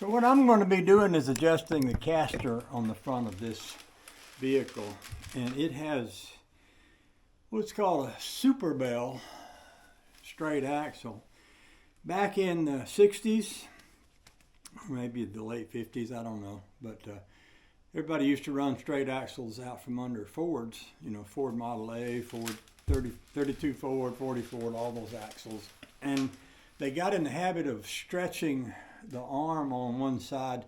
So what I'm going to be doing is adjusting the castor on the front of this vehicle, and it has what's called a super bell straight axle. Back in the 60s, or maybe the late 50s, I don't know, but everybody used to run straight axles out from under Fords, Ford Model A, Ford 32 Ford, 40 Ford, all those axles. And they got in the habit of stretching the arm on one side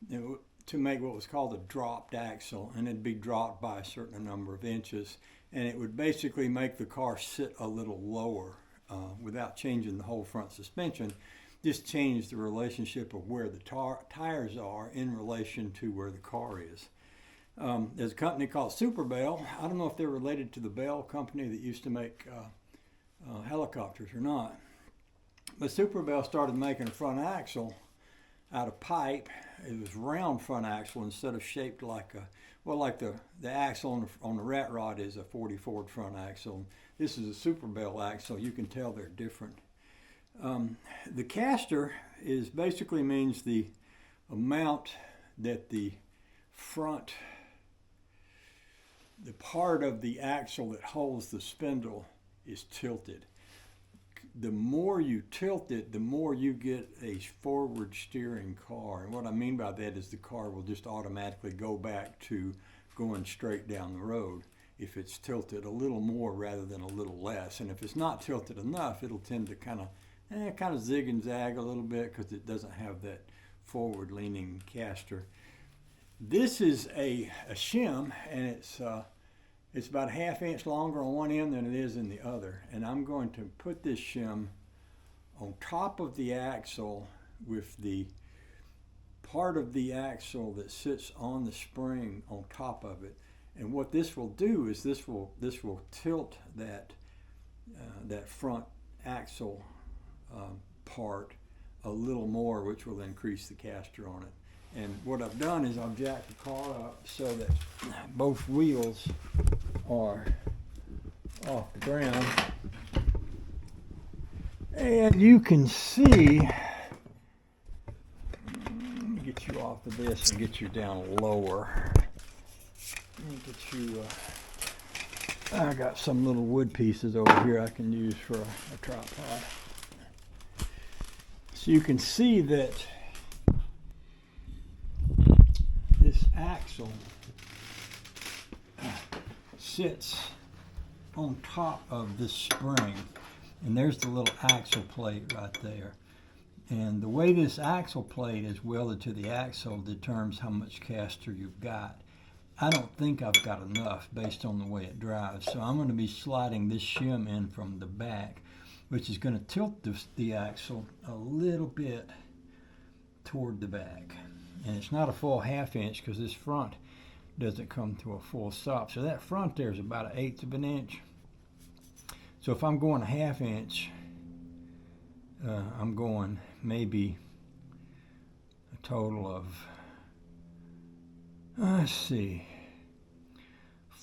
to make what was called a dropped axle, and it'd be dropped by a certain number of inches, and it would basically make the car sit a little lower without changing the whole front suspension. Just change the relationship of where the tires are in relation to where the car is. There's a company called Super Bell. I don't know if they're related to the Bell company that used to make helicopters or not. But Super Bell started making a front axle out of pipe. It was round front axle instead of shaped like the axle on the rat rod is a 40 Ford front axle. This is a Super Bell axle. You can tell they're different. The castor basically means the amount that the part of the axle that holds the spindle is tilted. The more you tilt it, the more you get a forward steering car. And what I mean by that is the car will just automatically go back to going straight down the road if it's tilted a little more rather than a little less. And if it's not tilted enough, it'll tend to kind of zig and zag a little bit because it doesn't have that forward leaning castor. This is a shim, and it's about a ½ inch longer on one end than it is in the other. And I'm going to put this shim on top of the axle with the part of the axle that sits on the spring on top of it. And what this will do is this will tilt that front axle part a little more, which will increase the castor on it. And what I've done is I've jacked the car up so that both wheels are off the ground. And you can see, let me get you off of this and get you down lower. Let me get you, I got some little wood pieces over here I can use for a tripod. So you can see that this axle sits on top of this spring, and there's the little axle plate right there. And the way this axle plate is welded to the axle determines how much castor you've got. I don't think I've got enough based on the way it drives, so I'm going to be sliding this shim in from the back, which is going to tilt the axle a little bit toward the back. And it's not a full ½ inch because this front doesn't come to a full stop. So that front there is about 1/8 of an inch. So if I'm going a ½ inch, I'm going maybe a total of, let's see,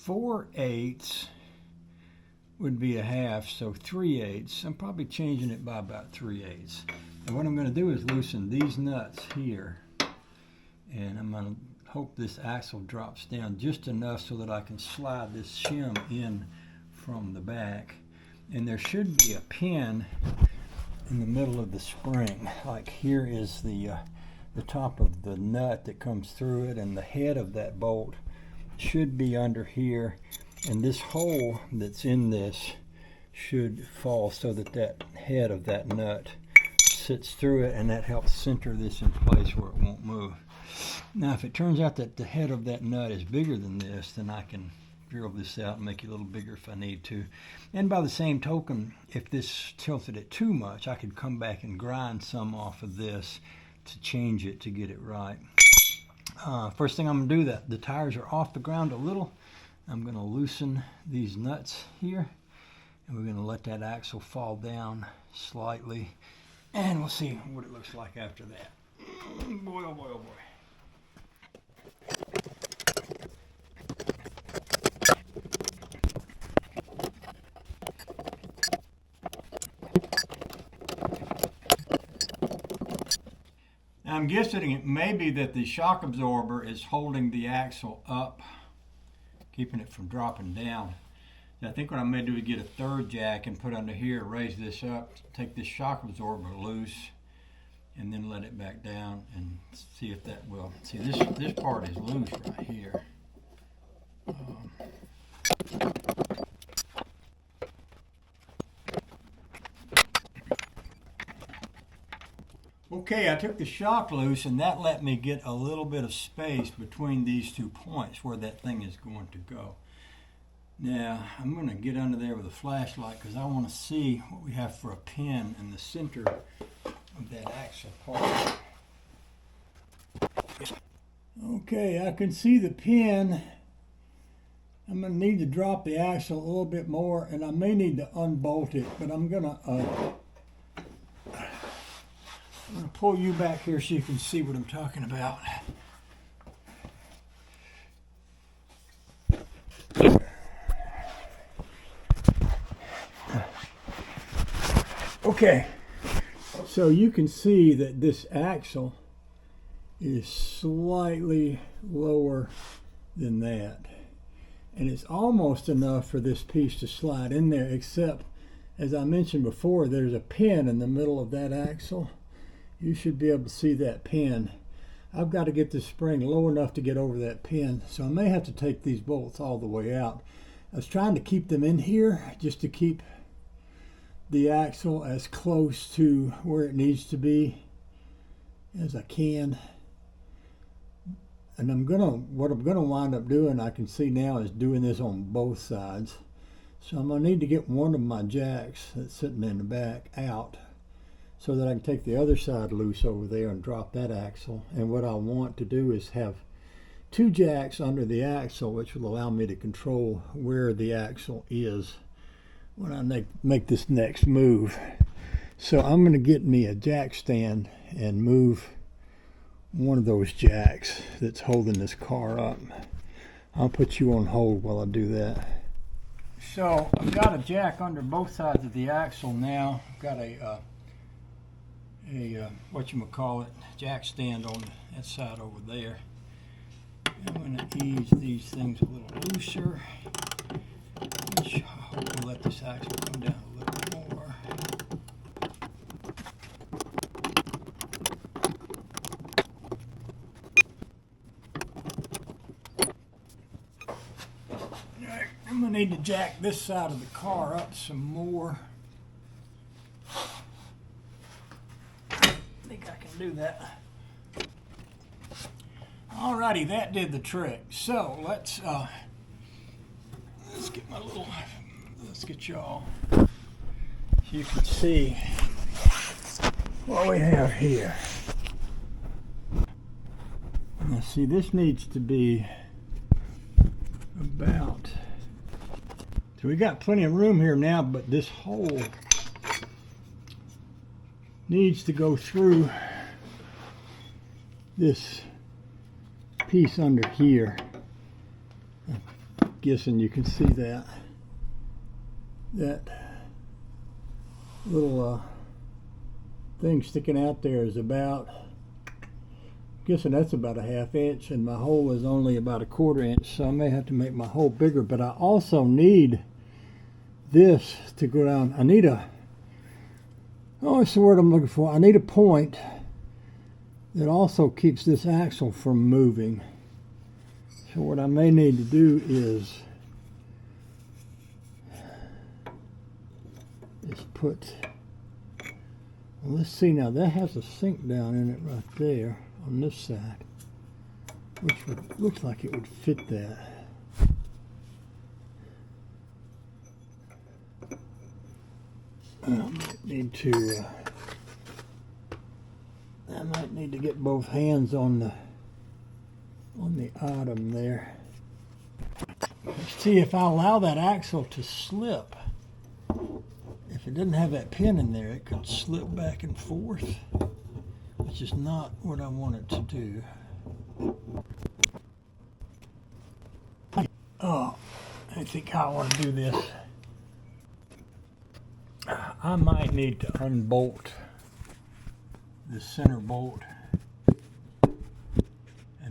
4/8 would be a half, so 3/8. I'm probably changing it by about 3/8. And what I'm going to do is loosen these nuts here, and I'm going to hope this axle drops down just enough so that I can slide this shim in from the back. And there should be a pin in the middle of the spring. Like here is the top of the nut that comes through it, and the head of that bolt should be under here. And this hole that's in this should fall so that that head of that nut sits through it, and that helps center this in place where it won't move. Now, if it turns out that the head of that nut is bigger than this, then I can drill this out and make it a little bigger if I need to. And by the same token, if this tilted it too much, I could come back and grind some off of this to change it to get it right. First thing I'm going to do, the tires are off the ground a little. I'm going to loosen these nuts here, and we're going to let that axle fall down slightly, and we'll see what it looks like after that. Boy, oh boy, oh boy. I'm guessing it may be that the shock absorber is holding the axle up, keeping it from dropping down. I think what I may do is get a third jack and put under here, raise this up, take this shock absorber loose, and then let it back down and see if that will. See, this part is loose right here. Okay, I took the shock loose, and that let me get a little bit of space between these 2 points where that thing is going to go. Now, I'm going to get under there with a flashlight because I want to see what we have for a pin in the center of that axle part. Okay, I can see the pin. I'm going to need to drop the axle a little bit more, and I may need to unbolt it, but I'm going to pull you back here so you can see what I'm talking about. Okay, so you can see that this axle is slightly lower than that. And it's almost enough for this piece to slide in there, except, as I mentioned before, there's a pin in the middle of that axle. You should be able to see that pin. I've got to get this spring low enough to get over that pin, so I may have to take these bolts all the way out. I was trying to keep them in here just to keep the axle as close to where it needs to be as I can. And what I'm gonna wind up doing, I can see now, is doing this on both sides. So I'm gonna need to get one of my jacks that's sitting in the back out so that I can take the other side loose over there and drop that axle. And what I want to do is have 2 jacks under the axle, which will allow me to control where the axle is when I make this next move. So I'm going to get me a jack stand and move one of those jacks that's holding this car up. I'll put you on hold while I do that. So I've got a jack under both sides of the axle now. I've got a whatchamacallit, jack stand on that side over there. I'm going to ease these things a little looser, which I hope will let this axle come down a little more. Alright, I'm going to need to jack this side of the car up some more. I think I can do that. Alrighty, that did the trick. So let's get my little, let's get y'all so you can see what we have here. Now see, this needs to be about, so we got plenty of room here now, but this hole needs to go through this piece under here. I'm guessing you can see that little thing sticking out there is about, I'm guessing that's about a 1/2 inch, and my hole is only about a 1/4 inch, so I may have to make my hole bigger. But I also need this to go down. I need what's the word I'm looking for? I need a point that also keeps this axle from moving. So what I may need to do is put, well, let's see now, that has a sink down in it right there on this side, which looks like it would fit that. I might need to get both hands on the item there. Let's see if I allow that axle to slip. If it didn't have that pin in there, it could slip back and forth, which is not what I want it to do. Oh, I think I want to do this. I might need to unbolt the center bolt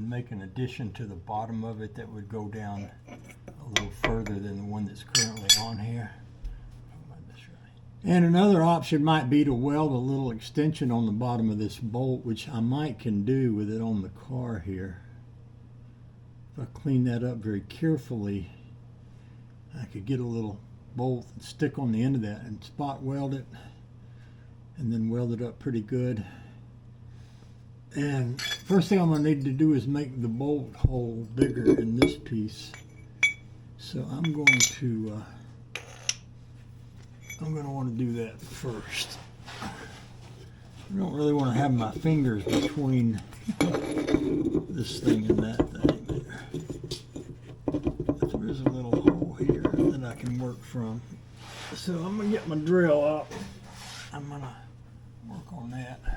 and make an addition to the bottom of it that would go down a little further than the one that's currently on here. And another option might be to weld a little extension on the bottom of this bolt, which I might can do with it on the car here. If I clean that up very carefully, I could get a little bolt and stick on the end of that and spot weld it, and then weld it up pretty good. And first thing I'm going to need to do is make the bolt hole bigger in this piece. So I'm going to want to do that first. I don't really want to have my fingers between this thing and that thing there. But there is a little hole here that I can work from. So I'm going to get my drill out. I'm going to work on that.